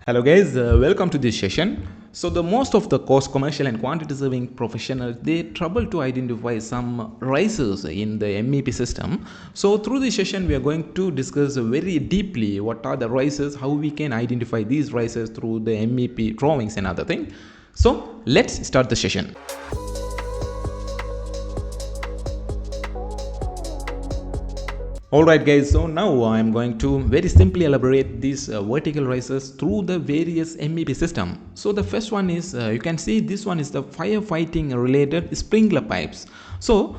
Hello guys, welcome to this session. So the most of the cost commercial and quantity surveying professionals, they trouble to identify some risers in the MEP system. So through this session we are going to discuss very deeply what are the risers, how we can identify these risers through the MEP drawings and other thing. So let's start the session. Alright guys, so now I am going to very simply elaborate these vertical risers through the various MEP system. So the first one is, you can see this one is the firefighting related sprinkler pipes. So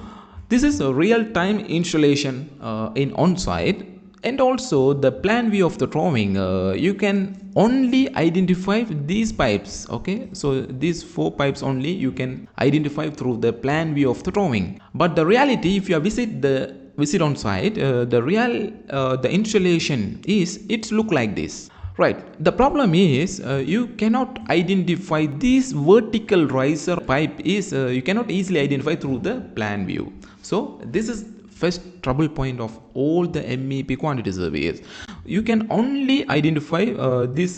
this is a real-time installation in on-site, and also the plan view of the drawing, you can only identify these pipes. Okay, so these 4 pipes only you can identify through the plan view of the drawing. But the reality, if you visit on site, the installation is it's look like this, right? The problem is you cannot identify this vertical riser pipe is you cannot easily identify through the plan view. So this is first trouble point of all the MEP quantity surveys. You can only identify this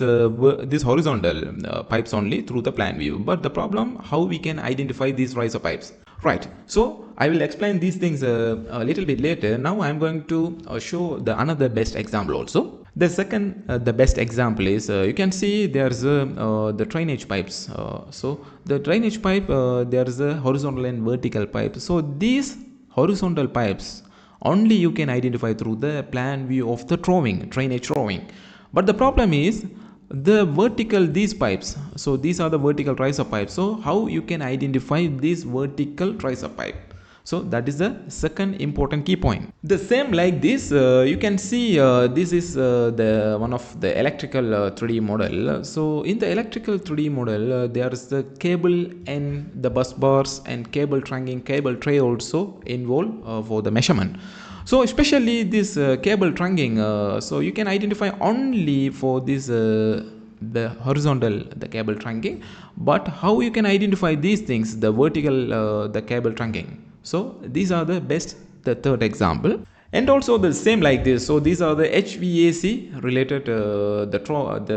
horizontal pipes only through the plan view. But the problem, how we can identify these riser pipes? Right, so I will explain these things a little bit later. Now I am going to show the another best example also. The second the best example is you can see there's the drainage pipes. So the drainage pipe, there's a horizontal and vertical pipe. So these horizontal pipes only you can identify through the plan view of the drainage drawing. But the problem is the vertical, these pipes, so these are the vertical riser pipes. So how you can identify this vertical riser pipe? So that is the second important key point. The same like this, you can see this is the one of the electrical 3D model. So in the electrical 3D model, there is the cable and the bus bars and cable trunking, cable tray also involved for the measurement. So especially this cable trunking, so you can identify only for this the horizontal, the cable trunking. But how you can identify these things, the vertical, the cable trunking? So these are the best, the third example. And also the same like this. So these are the HVAC related the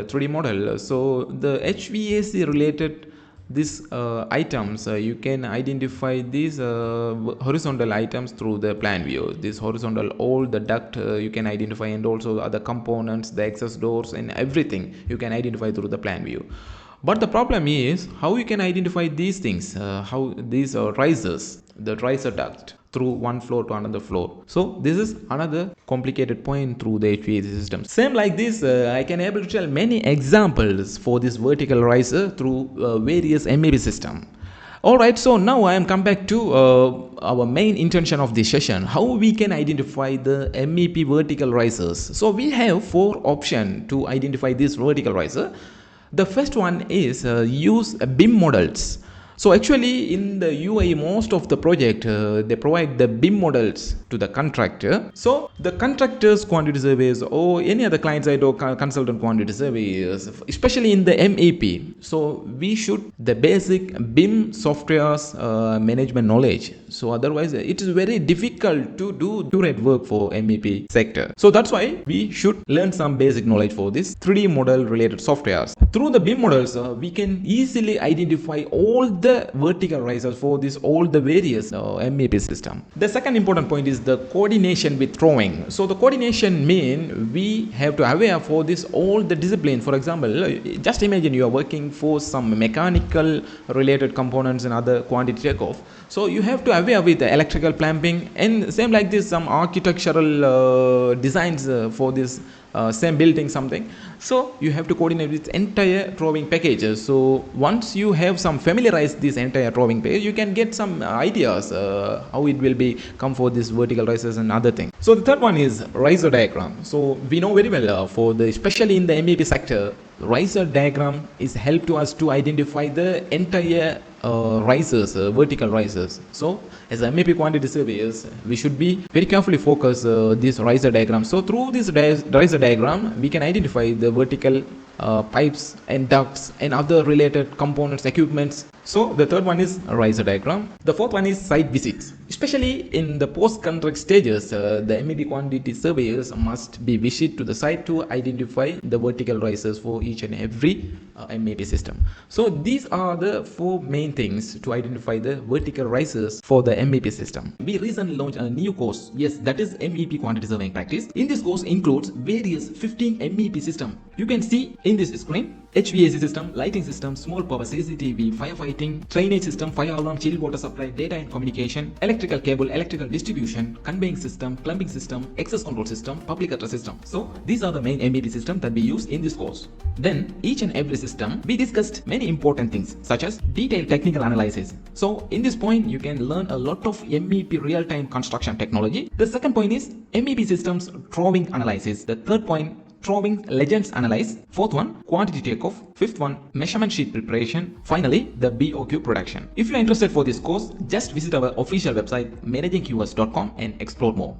3D model. So the HVAC related these items, you can identify these horizontal items through the plan view. This horizontal, all the duct you can identify, and also other components, the access doors and everything you can identify through the plan view. But the problem is how you can identify these things, how these risers, the riser duct through one floor to another floor. So this is another complicated point through the HVAC system. Same like this, I can able to tell many examples for this vertical riser through various MEP system. Alright, so now I am come back to our main intention of this session, how we can identify the MEP vertical risers. So we have 4 options to identify this vertical riser. The first one is use BIM models. So actually in the UAE, most of the project they provide the BIM models to the contractor. So the contractors quantity surveys or any other client side or consultant quantity surveys, especially in the MEP, so we should the basic BIM software's management knowledge. So otherwise it is very difficult to do accurate work for MEP sector. So that's why we should learn some basic knowledge for this 3D model related softwares. Through the BIM models, we can easily identify all the vertical risers for this all the various MEP system. The second important point is the coordination with drawing. So the coordination mean we have to aware for this all the discipline. For example, just imagine you are working for some mechanical related components and other quantity takeoff. So you have to aware with the electrical plumbing, and same like this some architectural designs for this same building something. So you have to coordinate with entire drawing packages. So once you have some familiarized this entire drawing page, you can get some ideas how it will be come for this vertical risers and other things. So the third one is riser diagram. So we know very well for the especially in the MEP sector, riser diagram is help to us to identify the entire risers, vertical risers. So as MEP quantity surveyors, we should be very carefully focus this riser diagram. So through this riser diagram, we can identify the vertical pipes and ducts and other related components, equipments. So the third one is a riser diagram. The fourth one is site visits. Especially in the post-contract stages, the MEP quantity surveyors must be visit to the site to identify the vertical rises for each and every MEP system. So these are the 4 main things to identify the vertical rises for the MEP system. We recently launched a new course. Yes, that is MEP quantity surveying practice. In this course includes various 15 MEP system. You can see in this screen HVAC system, lighting system, small power CCTV, firefighting, drainage system, fire alarm, chilled water supply, data and communication, electrical cable, electrical distribution, conveying system, plumbing system, access control system, public address system. So these are the main MEP system that we use in this course. Then each and every system we discussed many important things such as detailed technical analysis. So in this point you can learn a lot of MEP real-time construction technology. The second point is MEP systems drawing analysis. The third point, drawing legends analyze. Fourth one, quantity takeoff. Fifth one, measurement sheet preparation. Finally, the BOQ production. If you are interested for this course, just visit our official website managingqs.com and explore more.